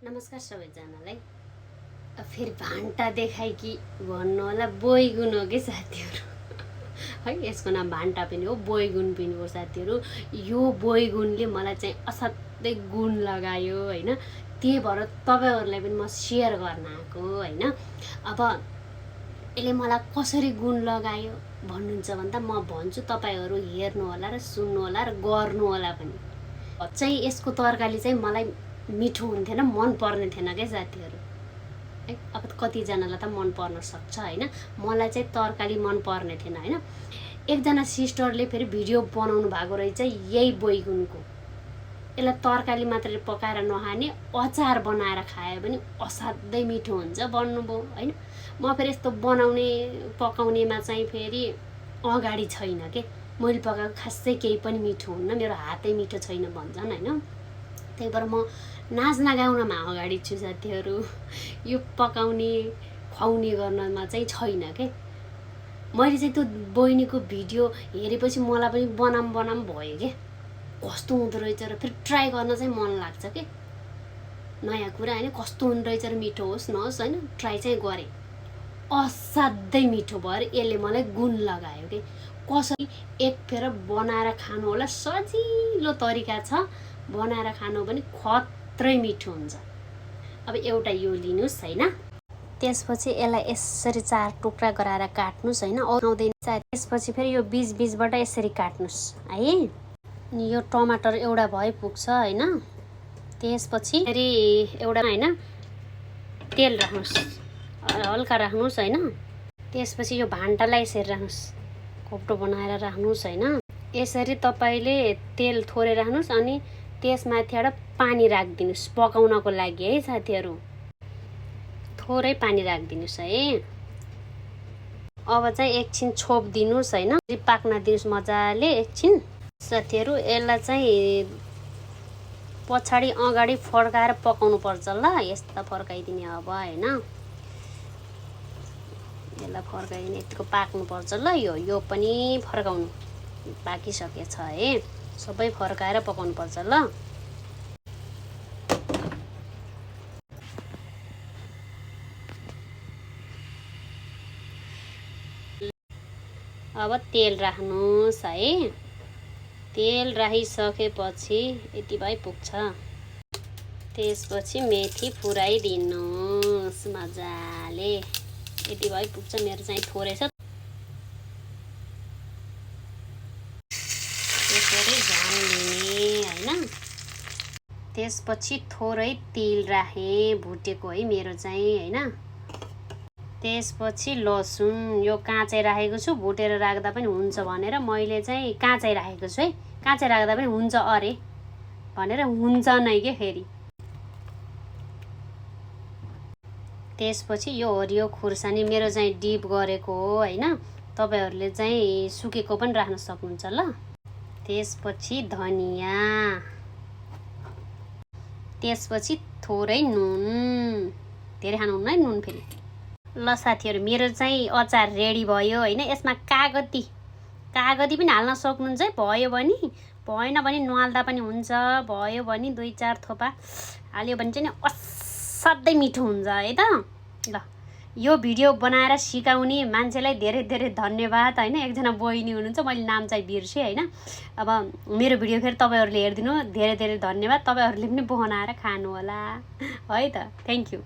नमस्कार सबैजनालाई। फेरि भान्टा देखाइ कि भन्नु होला बैगुन हो कि साथीहरू है। यसको नाम भान्टा पनि हो, बैगुन पनि हो साथीहरू। यो बैगुनले मलाई चाहिँ असाध्यै गुण लगायो होइन। त्यही भएर तपाईँहरूलाई पनि म सेयर गर्न आएको होइन। अब यसले मलाई कसरी गुण लगायो भन्नुहुन्छ भन्दा म भन्छु, तपाईँहरू हेर्नु होला र सुन्नु होला र गर्नु होला पनि। चाहिँ यसको तरकारी चाहिँ मलाई मिठो हुन्थेन, मन पर्ने थिएन क्या साथीहरू है। अब कतिजनालाई त मन पर्न सक्छ होइन, मलाई चाहिँ तरकारी मन पर्ने थिएन होइन। एकजना सिस्टरले फेरि भिडियो बनाउनु भएको रहेछ यही बैगुनको। यसलाई तरकारी मात्रै पकाएर नखाने, अचार बनाएर खायो भने असाध्यै मिठो हुन्छ भन्नुभयो होइन। म फेरि यस्तो बनाउने पकाउनेमा चाहिँ फेरि अगाडि छैन के। मैले पकाएको खासै केही पनि मिठो हुन्न, मेरो हातै मिठो छैन भन्छन् होइन। त्यही भएर म नाच्न गाउनमा अगाडि छु साथीहरू। यो पकाउने खुवाउने गर्नमा चाहिँ छैन के। मैले चाहिँ त्यो बहिनीको भिडियो हेरेपछि मलाई पनि बनाम भयो के। कस्तो हुँदो रहेछ र फेरि ट्राई गर्न चाहिँ मन लाग्छ के। नयाँ कुरा होइन, कस्तो हुँदो रहेछ र मिठो होस् नहोस् होइन, ट्राई चाहिँ गरेँ। असाध्यै मिठो भएर यसले मलाई गुण लगायो कि कसरी एक फेर बनाएर खानु होला। सजिलो तरिका छ, बनाएर खानु पनि खत्रै मिठो हुन्छ। अब एउटा यो लिनुहोस् होइन। त्यसपछि यसलाई यसरी 4 टुक्रा गराएर काट्नुहोस् होइन, आउँदैन। त्यसपछि फेरि यो बीचबाट यसरी काट्नुहोस् है। यो टमाटर एउटा भए पुग्छ होइन। त्यसपछि फेरि एउटा होइन तेल राख्नुहोस्, हल्का राख्नुहोस् होइन। त्यसपछि यो भान्टालाई यसरी राख्नुहोस्, खोप्टो बनाएर राख्नुहोस् होइन। यसरी तपाईँले तेल थोरै राख्नुहोस् अनि त्यसमाथिबाट पानी राखिदिनुहोस् पकाउनको लागि है साथीहरू। थोरै पानी राखिदिनुहोस् है। अब चाहिँ एकछिन छोपिदिनुहोस् होइन, पाक्न दिनुहोस् मजाले एकछिन साथीहरू। यसलाई चाहिँ पछाडि अगाडि फर्काएर पकाउनु पर्छ ल। यस्ता फर्काइदिने अब होइन, यसलाई फर्काइदिने, यतिको पाक्नुपर्छ ल। यो पनि फर्काउनु पाकिसकेछ है। सबै फर्काएर पकाउनु पर्छ ल। अब तेल राख्नुहोस् है। तेल राखिसकेपछि यति भइ पुग्छ। त्यसपछि मेथी फुराइदिनुहोस् मजाले, यति भइ पुग्छ। मेरो चाहिँ थोरै छ, त्यसरी झान लिने होइन। त्यसपछि थोरै तेल राखेँ भुटेको है मेरो चाहिँ होइन। त्यसपछि लसुन यो काँचै राखेको छु, भुटेर राख्दा पनि हुन्छ भनेर मैले चाहिँ काँचै राखेको छु है। काँचै राख्दा पनि हुन्छ अरे भनेर हुन्छ नै के फेरि। त्यसपछि यो हरियो खुर्सानी मेरो चाहिँ डिप गरेको हो होइन, तपाईँहरूले चाहिँ सुकेको पनि राख्न सक्नुहुन्छ ल। त्यसपछि धनियाँ, त्यसपछि थोरै नुन, धेरै खानुहुन्न है नुन फेरि ल साथीहरू। मेरो चाहिँ अचार रेडी भयो होइन। यसमा कागती पनि हाल्न सक्नुहुन्छ है, भयो भने। भएन भने नहाल्दा पनि हुन्छ, भयो भने 2-4 थोपा हाल्यो भने चाहिँ असाध्यै मिठो हुन्छ है त ल। यो भिडियो बनाएर सिकाउने मान्छेलाई धेरै धेरै धन्यवाद होइन। एकजना बहिनी हुनुहुन्छ, मैले नाम चाहिँ बिर्सेँ होइन। अब मेरो भिडियो फेरि तपाईँहरूले हेरिदिनु, धेरै धेरै धन्यवाद। तपाईँहरूले पनि बनाएर खानु होला है त। Thank you.